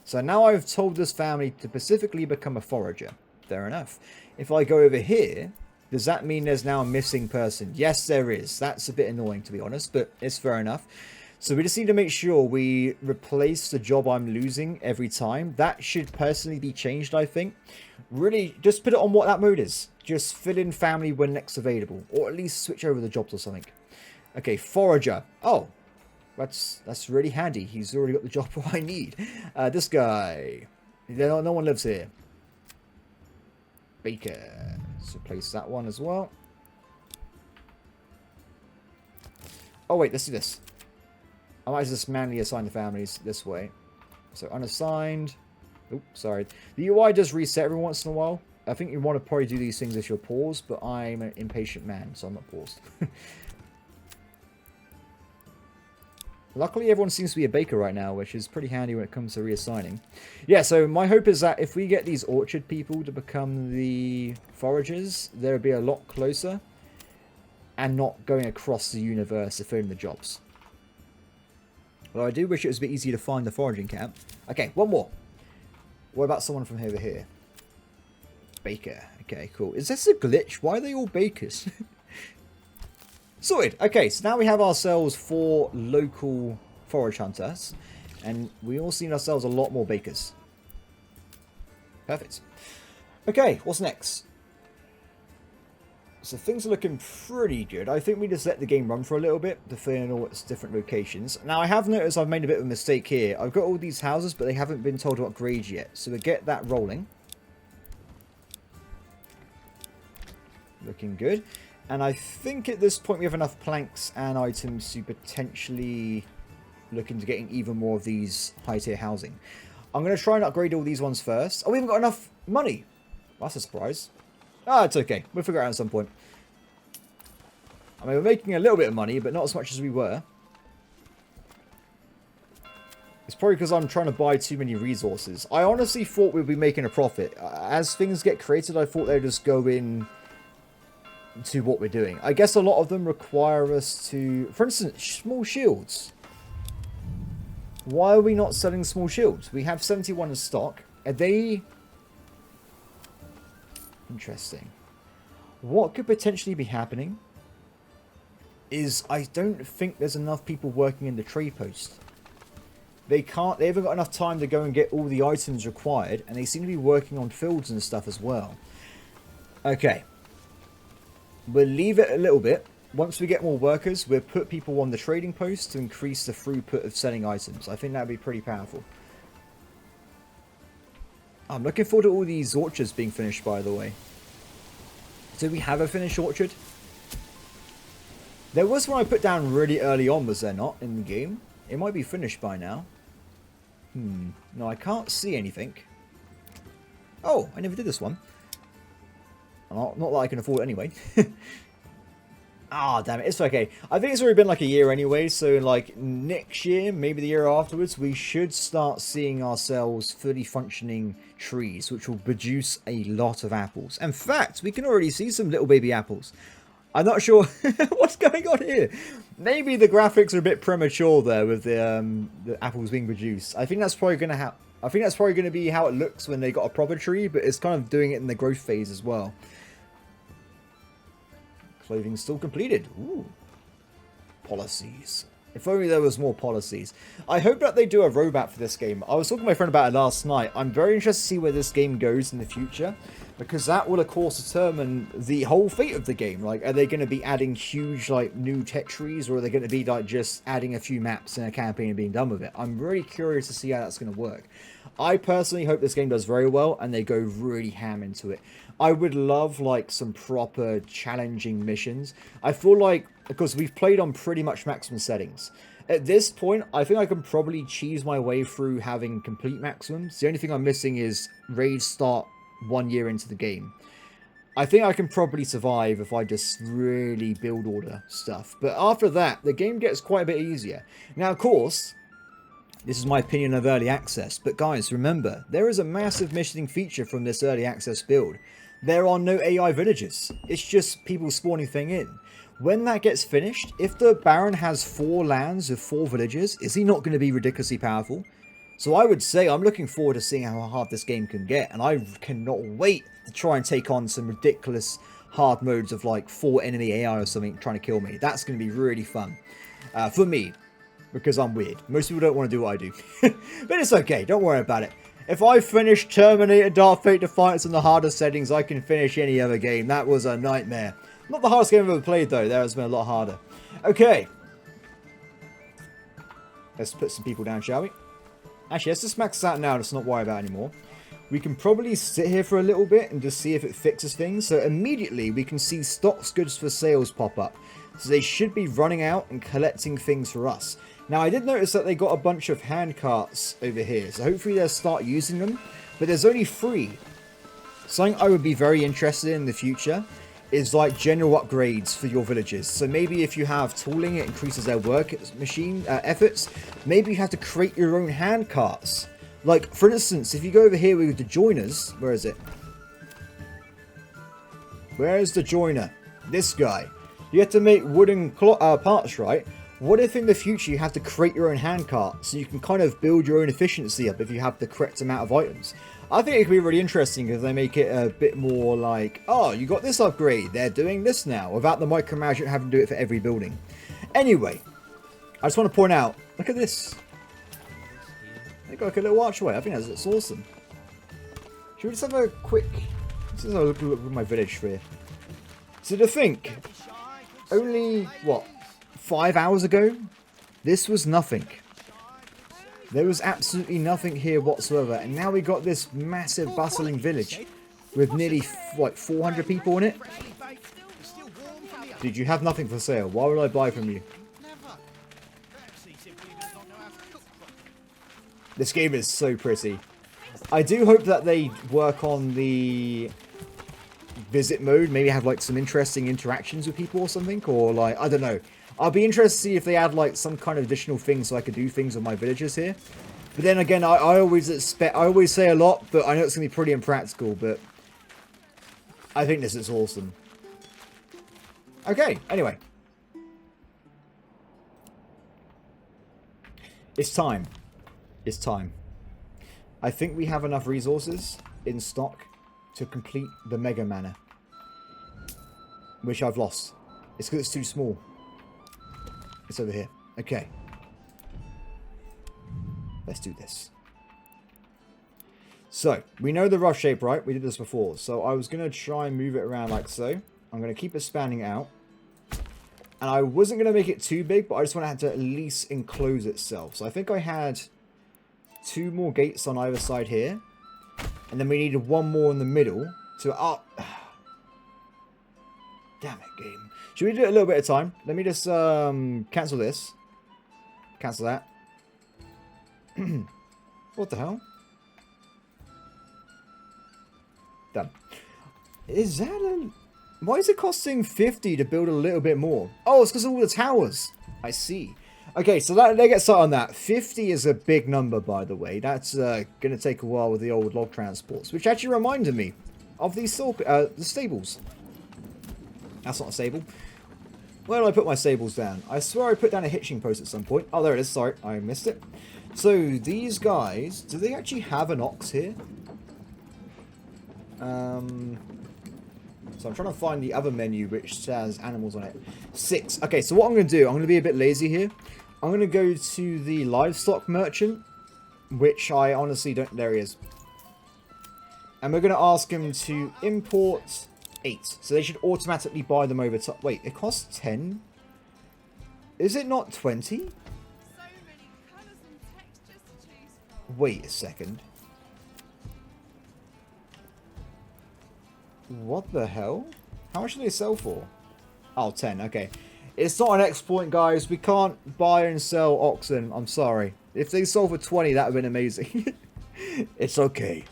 So now I've told this family to specifically become a forager. Fair enough. If I go over here, does that mean there's now a missing person? Yes, there is. That's a bit annoying, to be honest, but it's fair enough. So we just need to make sure we replace the job I'm losing every time. That should personally be changed, I think. Really, just put it on what that mode is. Just fill in family when next available. Or at least switch over the jobs or something. Okay, forager. Oh, that's really handy. He's already got the job I need. This guy. No one lives here. Baker. Let's replace that one as well. Oh, wait, let's do this. I might just manually assign the families this way. So, unassigned. Oops, sorry. The UI does reset every once in a while. I think you want to probably do these things as you're paused, but I'm an impatient man, so I'm not paused. Luckily, everyone seems to be a baker right now, which is pretty handy when it comes to reassigning. Yeah, so my hope is that if we get these orchard people to become the foragers, they'll be a lot closer and not going across the universe to fill in the jobs. Well, I do wish it was a bit easier to find the foraging camp. Okay, one more. What about someone from over here? Baker. Okay, cool. Is this a glitch? Why are they all bakers? Sorted. Okay, so now we have ourselves 4 local forage hunters. And we also need ourselves a lot more bakers. Perfect. Okay, what's next? So things are looking pretty good. I think we just let the game run for a little bit to fill in all its different locations. Now, I have noticed I've made a bit of a mistake here. I've got all these houses, but they haven't been told to upgrade yet. So we'll get that rolling. Looking good. And I think at this point we have enough planks and items to potentially look into getting even more of these high-tier housing. I'm going to try and upgrade all these ones first. Oh, we haven't got enough money. That's a surprise. Ah, it's okay. We'll figure it out at some point. I mean, we're making a little bit of money, but not as much as we were. It's probably because I'm trying to buy too many resources. I honestly thought we'd be making a profit. As things get created, I thought they'd just go in to what we're doing. I guess a lot of them require us to... For instance, small shields. Why are we not selling small shields? We have 71 in stock. Are they... Interesting. What could potentially be happening is I don't think there's enough people working in the trade post. They haven't got enough time to go and get all the items required, and they seem to be working on fields and stuff as well. Okay. We'll leave it a little bit. Once we get more workers, we'll put people on the trading post to increase the throughput of selling items. I think that would be pretty powerful. I'm looking forward to all these orchards being finished, by the way. Do we have a finished orchard? There was one I put down really early on, was there not, in the game? It might be finished by now. No, I can't see anything. Oh, I never did this one. Not that I can afford it anyway. Ah, damn it. It's okay. I think it's already been like a year anyway, so like next year, maybe the year afterwards, we should start seeing ourselves fully functioning trees, which will produce a lot of apples. In fact, we can already see some little baby apples. I'm not sure what's going on here. Maybe the graphics are a bit premature there with the apples being produced. I think that's probably going to be how it looks when they got a proper tree, but it's kind of doing it in the growth phase as well. Clothing still completed. Ooh. Policies. If only there was more policies. I hope that they do a roadmap for this game. I was talking to my friend about it last night. I'm very interested to see where this game goes in the future, because that will, of course, determine the whole fate of the game. Like, are they going to be adding huge, like, new tech trees, or are they going to be, like, just adding a few maps in a campaign and being done with it? I'm really curious to see how that's going to work. I personally hope this game does very well, and they go really ham into it. I would love, like, some proper challenging missions. I feel like, because we've played on pretty much maximum settings. At this point, I think I can probably cheese my way through having complete maximums. The only thing I'm missing is raid start 1 year into the game. I think I can probably survive if I just really build order stuff. But after that, the game gets quite a bit easier. Now, of course, this is my opinion of early access, but guys, remember, there is a massive missing feature from this early access build. There are no AI villages. It's just people spawning thing in. When that gets finished, if the Baron has 4 lands with 4 villages, is he not going to be ridiculously powerful? So I would say I'm looking forward to seeing how hard this game can get, and I cannot wait to try and take on some ridiculous hard modes of like 4 enemy AI or something trying to kill me. That's going to be really fun. For me, because I'm weird. Most people don't want to do what I do. But it's okay, don't worry about it. If I finish Terminator Dark Fate Defiance on the hardest settings, I can finish any other game. That was a nightmare. Not the hardest game I've ever played, though. That has been a lot harder. Okay. Let's put some people down, shall we? Actually, let's just max this out now. Let's not worry about it anymore. We can probably sit here for a little bit and just see if it fixes things. So immediately, we can see stocks goods for sales pop up. So they should be running out and collecting things for us. Now, I did notice that they got a bunch of hand carts over here. So hopefully they'll start using them. But there's only 3. Something I would be very interested in the future is like general upgrades for your villages. So maybe if you have tooling, it increases their work machine efforts. Maybe you have to create your own hand carts. Like, for instance, if you go over here with the joiners, where is it? Where is the joiner? This guy. You have to make wooden parts, right? What if in the future you have to create your own hand cart so you can kind of build your own efficiency up if you have the correct amount of items? I think it could be really interesting if they make it a bit more like, oh, you got this upgrade, they're doing this now, without the micromanagement having to do it for every building. Anyway, I just want to point out, look at this. They got like a little archway. I think that's awesome. Should we just have a quick... Let's just have a look at my village sphere. So to think, only, what, 5 hours ago, this was nothing. There was absolutely nothing here whatsoever, and now we got this massive bustling village with nearly, like, 400 people in it. Did you have nothing for sale? Why would I buy from you? This game is so pretty. I do hope that they work on the visit mode, maybe have like some interesting interactions with people or something, or like, I don't know. I'll be interested to see if they add like some kind of additional thing so I could do things with my villagers here. But then again, I always say a lot, but I know it's going to be pretty impractical, but I think this is awesome. Okay, anyway. It's time. It's time. I think we have enough resources in stock to complete the Mega Manor, which I've lost. It's because it's too small. It's over here. Okay. Let's do this. So, we know the rough shape, right? We did this before. So, I was going to try and move it around like so. I'm going to keep it spanning out. And I wasn't going to make it too big, but I just want to at least enclose itself. So, I think I had 2 more gates on either side here. And then we needed 1 more in the middle. So, damn it, game. Should we do it a little bit of time? Let me just cancel this. Cancel that. What the hell? Done. Is that a... Why is it costing 50 to build a little bit more? Oh, it's because of all the towers. I see. Okay, so they get started on that. 50 is a big number, by the way. That's going to take a while with the old log transports. Which actually reminded me of the stables. That's not a stable. Where did I put my stables down? I swear I put down a hitching post at some point. Oh, there it is. Sorry, I missed it. So, these guys, do they actually have an ox here? So I'm trying to find the other menu which has animals on it. 6. Okay, so what I'm going to do, I'm going to be a bit lazy here. I'm going to go to the livestock merchant, which I honestly don't... There he is. And we're going to ask him to import 8. So they should automatically buy them over time. Wait, it costs 10? Is it not 20? Wait a second. What the hell? How much do they sell for? Oh, 10. Okay. It's not an exploit, guys. We can't buy and sell oxen. I'm sorry. If they sold for 20, that would have been amazing. It's okay.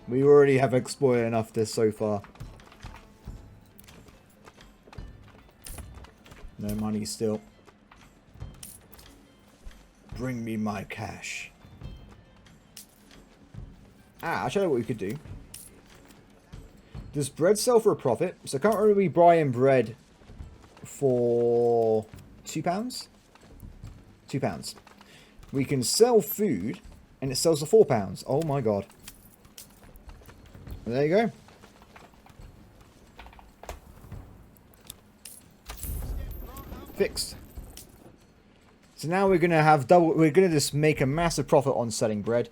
We already have exploited enough this so far. No money still. Bring me my cash. I'll show you what we could do. Does bread sell for a profit? So currently we buy in bread for £2? £2. We can sell food and it sells for £4. Oh my god. There you go. Fixed. So now we're going to have double... We're going to just make a massive profit on selling bread.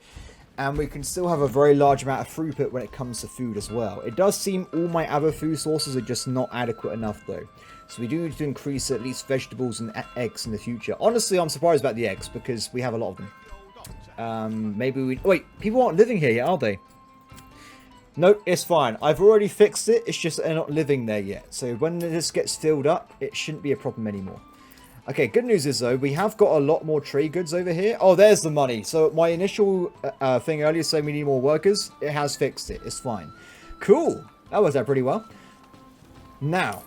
And we can still have a very large amount of throughput when it comes to food as well. It does seem all my other food sources are just not adequate enough though. So we do need to increase at least vegetables and eggs in the future. Honestly, I'm surprised about the eggs because we have a lot of them. Maybe we... Wait, people aren't living here yet, are they? Nope, it's fine. I've already fixed it. It's just that they're not living there yet. So when this gets filled up, it shouldn't be a problem anymore. Okay, good news is, though, we have got a lot more trade goods over here. Oh, there's the money. So my initial thing earlier saying we need more workers, it has fixed it. It's fine. Cool. That worked out pretty well. Now.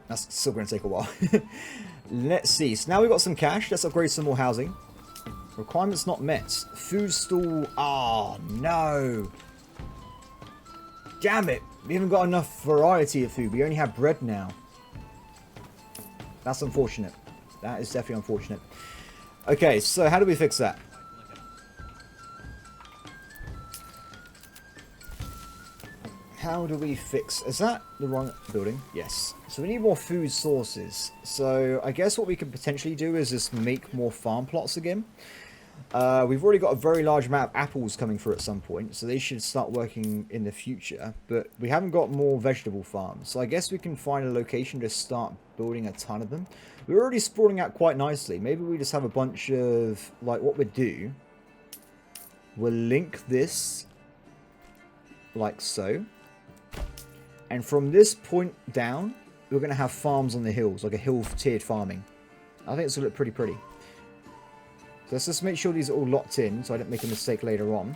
That's still going to take a while. Let's see. So now we've got some cash. Let's upgrade some more housing. Requirements not met. Food stall. Oh, no. Damn it. We haven't got enough variety of food. We only have bread now. That's unfortunate. That is definitely unfortunate. Okay, so how do we fix that? How do we fix... Is that the wrong building? Yes. So we need more food sources. So I guess what we could potentially do is just make more farm plots again. We've already got a very large amount of apples coming through at some point, so they should start working in the future, but we haven't got more vegetable farms, so I guess we can find a location to start building a ton of them. We're already sprawling out quite nicely. Maybe we just have a bunch of, like, what we'll do, we'll link this like so, and from this point down, we're going to have farms on the hills, like a hill-tiered farming. I think it's going to look pretty pretty. So let's just make sure these are all locked in so I don't make a mistake later on.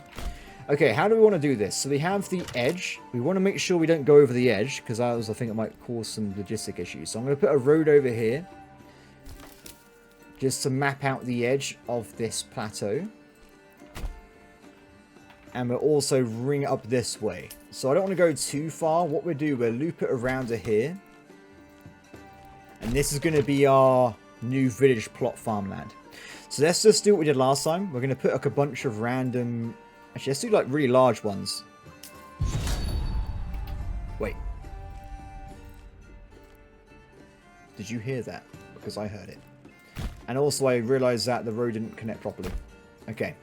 Okay, how do we want to do this? So we have the edge. We want to make sure we don't go over the edge because I think it might cause some logistic issues. So I'm going to put a road over here just to map out the edge of this plateau. And we'll also ring it up this way. So I don't want to go too far. What we'll do, we'll loop it around to here. And this is going to be our new village plot farmland. So let's just do what we did last time. We're going to put like a bunch of random... Actually, let's do like really large ones. Wait. Did you hear that? Because I heard it. And also I realised that the road didn't connect properly. Okay.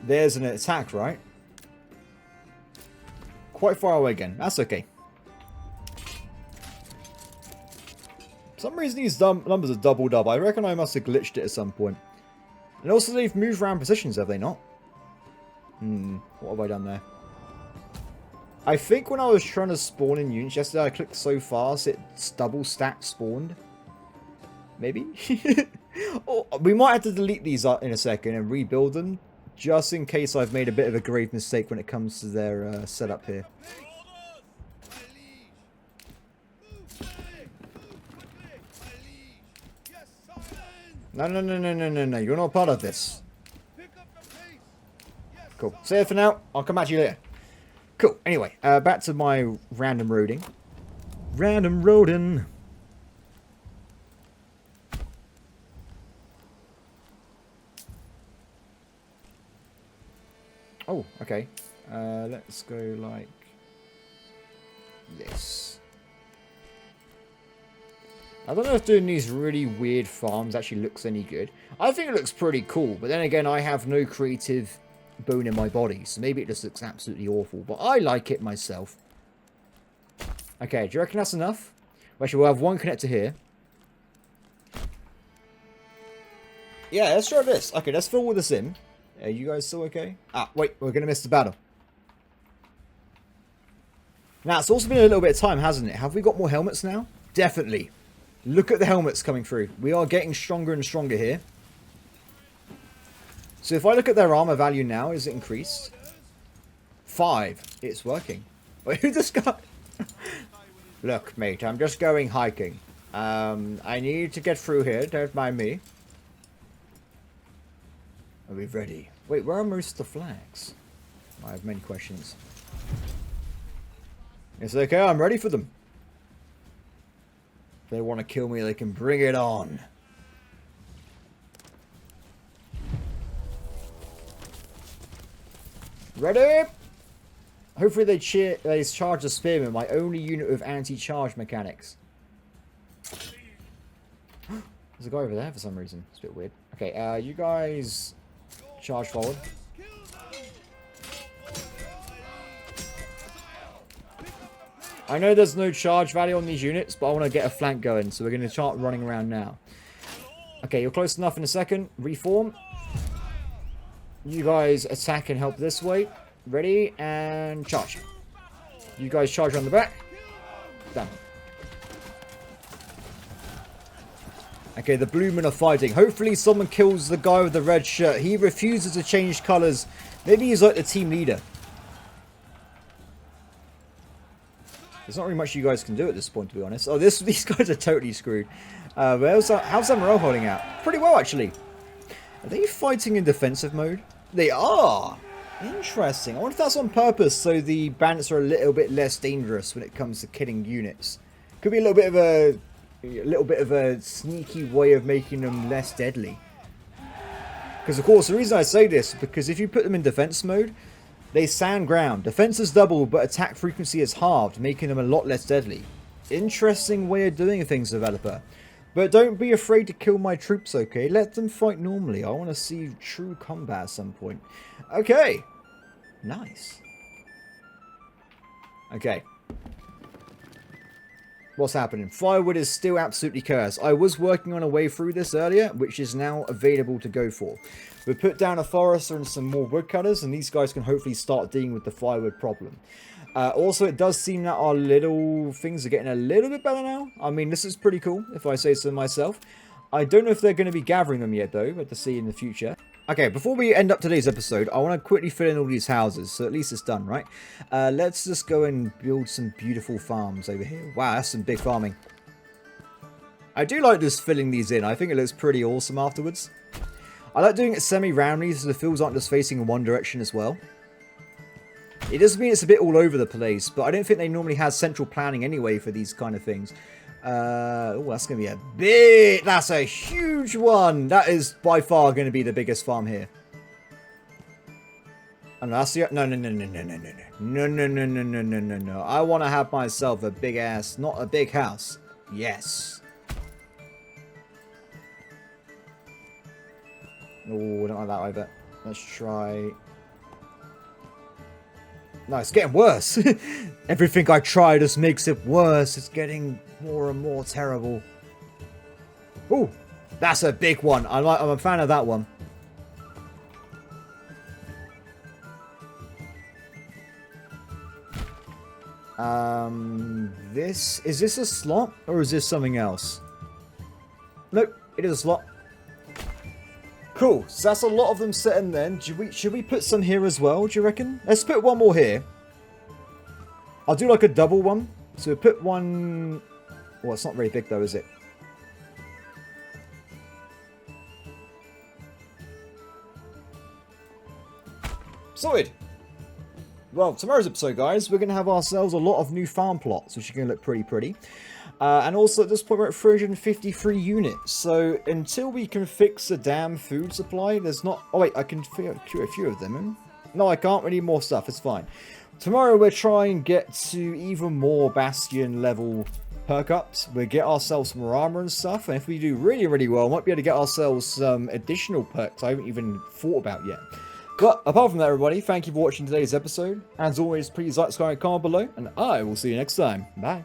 There's an attack, right? Quite far away again. That's okay. For some reason these numbers are doubled up. I reckon I must have glitched it at some point. And also they've moved around positions, have they not? What have I done there? I think when I was trying to spawn in units yesterday, I clicked so fast it double stacked spawned. Maybe? Oh, we might have to delete these in a second and rebuild them. Just in case I've made a bit of a grave mistake when it comes to their setup here. No, no, no, no, no, no, no. You're not part of this. Cool. See you for now. I'll come back to you later. Cool. Anyway, back to my random roading. Random roading. Oh, okay. Let's go like this. I don't know if doing these really weird farms actually looks any good. I think it looks pretty cool, but then again, I have no creative bone in my body, so maybe it just looks absolutely awful, but I like it myself. Okay, do you reckon that's enough? Actually, we'll have one connector here. Yeah, let's try this. Okay, let's fill all this in. Are you guys still okay? Ah, wait, we're going to miss the battle. Now, it's also been a little bit of time, hasn't it? Have we got more helmets now? Definitely. Look at the helmets coming through. We are getting stronger and stronger here. So if I look at their armor value now, is it increased? 5. It's working. Wait, who this guy? Look, mate, I'm just going hiking. I need to get through here. Don't mind me. Are we ready? Wait, where are most of the flags? I have many questions. It's okay, I'm ready for them. If they want to kill me, they can bring it on. Ready? Hopefully they charge the spearman, my only unit with anti-charge mechanics. There's a guy over there for some reason. It's a bit weird. Okay, you guys charge forward. I know there's no charge value on these units, but I want to get a flank going, so we're going to start running around now. Okay, you're close enough in a second. Reform. You guys attack and help this way. Ready, and charge. You guys charge on the back. Done. Okay, the blue men are fighting. Hopefully someone kills the guy with the red shirt. He refuses to change colours. Maybe he's like the team leader. There's not really much you guys can do at this point, to be honest. Oh, these guys are totally screwed. How's that morale holding out? Pretty well, actually. Are they fighting in defensive mode? They are! Interesting. I wonder if that's on purpose, so the bandits are a little bit less dangerous when it comes to killing units. Could be a little bit of a sneaky way of making them less deadly. Because, of course, the reason I say this is because if you put them in defense mode, they stand ground. Defense is doubled, but attack frequency is halved, making them a lot less deadly. Interesting way of doing things, developer. But don't be afraid to kill my troops, okay? Let them fight normally. I want to see true combat at some point. Okay. Nice. Okay. What's happening? Firewood is still absolutely cursed. I was working on a way through this earlier, which is now available to go for. We put down a forester and some more woodcutters, and these guys can hopefully start dealing with the firewood problem. Also, it does seem that our little things are getting a little bit better now. I mean, this is pretty cool, if I say so myself. I don't know if they're going to be gathering them yet, though, but to see in the future. Okay, before we end up today's episode, I want to quickly fill in all these houses, so at least it's done, right? Let's just go and build some beautiful farms over here. Wow, that's some big farming. I do like just filling these in. I think it looks pretty awesome afterwards. I like doing it semi-roundly, so the fields aren't just facing in one direction as well. It does mean it's a bit all over the place, but I don't think they normally have central planning anyway for these kind of things. Oh, that's going to be a big... That's a huge one! That is by far going to be the biggest farm here. Oh, no, that's the... No. No. I want to have myself a big ass, not a big house. Yes. Oh, I don't like that either. Let's try... No, it's getting worse. Everything I try just makes it worse. It's getting more and more terrible. Oh, that's a big one. I'm a fan of that one. Is this a slot or is this something else? Nope, it is a slot. Cool, so that's a lot of them sitting then. Should we put some here as well, do you reckon? Let's put one more here. I'll do like a double one. So we'll put one... Well, it's not very big though, is it? Sorted! Well, tomorrow's episode, guys, we're going to have ourselves a lot of new farm plots, which are going to look pretty. And also, at this point, we're at 353 units. So, until we can fix the damn food supply, there's not... Oh, wait, I can cure a few of them. No, I can't. We need more stuff. It's fine. Tomorrow, we'll try and get to even more Bastion level perk ups, we'll get ourselves some more armor and stuff, and if we do really, really well, we might be able to get ourselves some additional perks I haven't even thought about yet. But apart from that, everybody, thank you for watching today's episode. As always, please like, subscribe, and comment below, and I will see you next time. Bye.